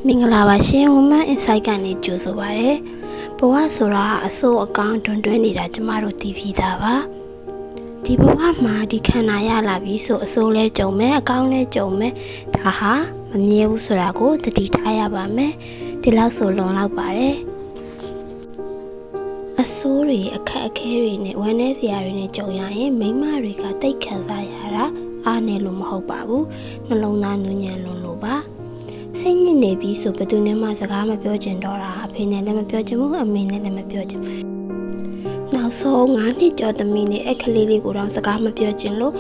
မင်္ဂလာပါရှင် Women Insight ကနေကြိုဆိုပါရစေ။ဘဝဆိုတာအဆိုးအကောင်းတွင်တွဲနေတာကျမတို့သိပြီးသားပါ။ဒီဘဝမှာဒီခန္ဓာရလာပြီးဆိုအဆိုးလဲကြုံမယ်အကောင်းလဲကြုံမယ်ဒါဟာမမြဲဘူးဆိုတာကိုသတိထားရပါမယ်။ဒီလောက်ဆိုလုံလောက်ပါတယ်။အဆိုးတွေအခက်အခဲတွေနဲ့ဝမ်းနည်းစရာတွေနဲ့ကြုံရရင်မိန်းမတွေကတိတ်ခံစားရတာအားနေလို့မဟုတ်ပါဘူး။နှလုံးသားနူးညံ့လို့ပါ။စိတ်ညစ်နေပြီဆိုဘယ်သူနဲ့မှစကားမပြောချင်တော့တာအဖေနဲ့လည်းမပြောချင်ဘူးအမေနဲ့လည်းမပြောချင်ဘူးနောက်ဆုံး9နှစ်ကျော်သမီးနဲ့အခလေးလေးကိုတော့စကားမပြောချင်လို့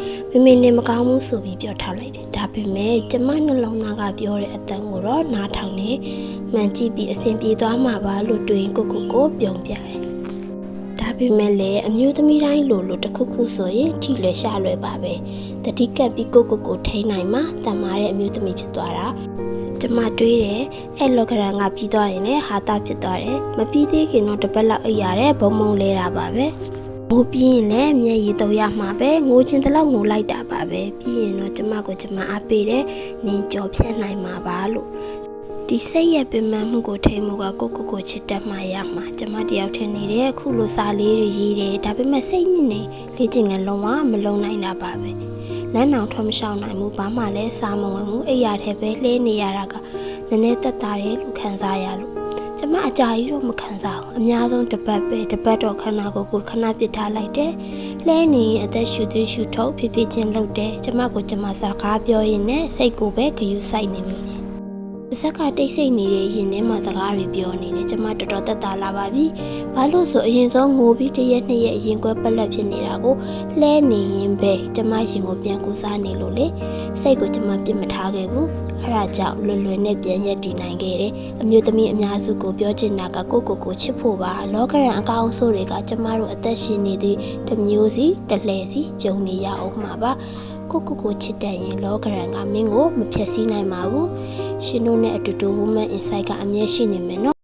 မိနဲ့မကောင်းဘူးဆိုပြီးပြောထားလိုက်တယ်ဒါပေမဲ့ကျမနှလုံးသားကပြောတဲ့အတန်ကိုတော့နားထောင်နေမှန်ကြည့်ပြီးအဆင်ပြေသွားမှာပါလို့တွေးကိုပြုံးပြတယ်ဒါပေမဲ့လည်းအမျိုးသမီးတိုင်းလိုတစ်ခုဆိုရင်ထိလွယ်ရှာလွယ်ပါပဲတတိကပ်ပြီးကိုထိန်းနိုင်မှတန်မာတဲ့အမျိုးသမီးဖြစ်သွားတာကျမတွေးတယ်အဲ့လောကရန်ကပြီးသွားရင်လည်းဟာတာဖြစ်သွားတယ်မပြီးသေးခင်တော့တစ်ပတ်လောက်အိပ်ရတယ်ဘုံဘုံလဲတာပါပဲငိုပြီးရင်လည်းမျက်ရည်တော့ရမှာပဲငိုချင်တဲ့လောက်ငိုလိုက်တာပါပဲပြီးရင်တော့ကျမအားပေးတယ်နင်ကြော်ဖြတ်နိုင်မှာပါလို့ဒီစိတ်ရဲ့ပင်ပန်းမှုကိုထိမှုကကိုချစ်တတ်မှရမှာကျမတယောက်ထင်နေတယ်အခုလိုစာလေးတွေရေးတယ်ဒါပေမဲ့စိတ်ညစ်နေလေ့ကျင့်ငန်းလုံးဝမလုံနိုင်တာပါပဲလမ်းအောင်ထွက်မရှောင်နိုင်ဘူးဘာမှလည်းစားမဝင်ဘူးအိပ်ရတဲ့ပဲလှဲနေရတာကနည်းနည်းတက်တာတယ်လို့ခံစားရလို့ကျမအကြာကြီးတော့မခံစားဘူးအများဆုံးတစ်ပတ်တော့ခဏကိုခဏပစ်ထားလိုက်တယ်လှဲနေရင်အသက်ရှူသွင်းရှူထုတ်ဖြစ်ချင်းလုပ်တယ်ကျမစကားပြောရင်နဲ့စိတ်ကိုပဲဂယုစိုက်နေမိတယ်ပါဇက်ကတိတ်ဆိတ်နေတဲ့ရင်ထဲမှာစကားတွေပြောနေတယ်ကျမတော်တော်တက်တာလာပါပြီဘာလို့ဆိုအရင်ဆုံးငိုပြီးတစ်ရက်နှစ်ရက်အရင်ကွဲပလက်ဖြစ်နေတာကိုလှဲနေရင်ပဲကျမရင်ကိုပြန်ကူစားနေလို့လေစိတ်ကိုကျမပြစ်မထားခဲ့ဘူးအဲ့ဒါကြောင့်လွယ်နဲ့ပြန်ရက်တည်နိုင်ခဲ့တယ်အမျိုးသမီးအများစုကိုပြောချင်တာကကိုချစ်ဖို့ပါလောကရန်အကောင်းဆိုးတွေကကျမတို့အသက်ရှင်နေသည့်တစ်မျိုးစီတစ်လှည့်စီကြုံနေရအောင်မှာပါကိုချစ်တဲ့ရင်လောကရန်ကမင်းကိုမဖြတ်စည်းနိုင်ပါဘူးရှင်တို့နဲ့အတူတူ Women Insight ကအမြဲရှိနေမယ်နော်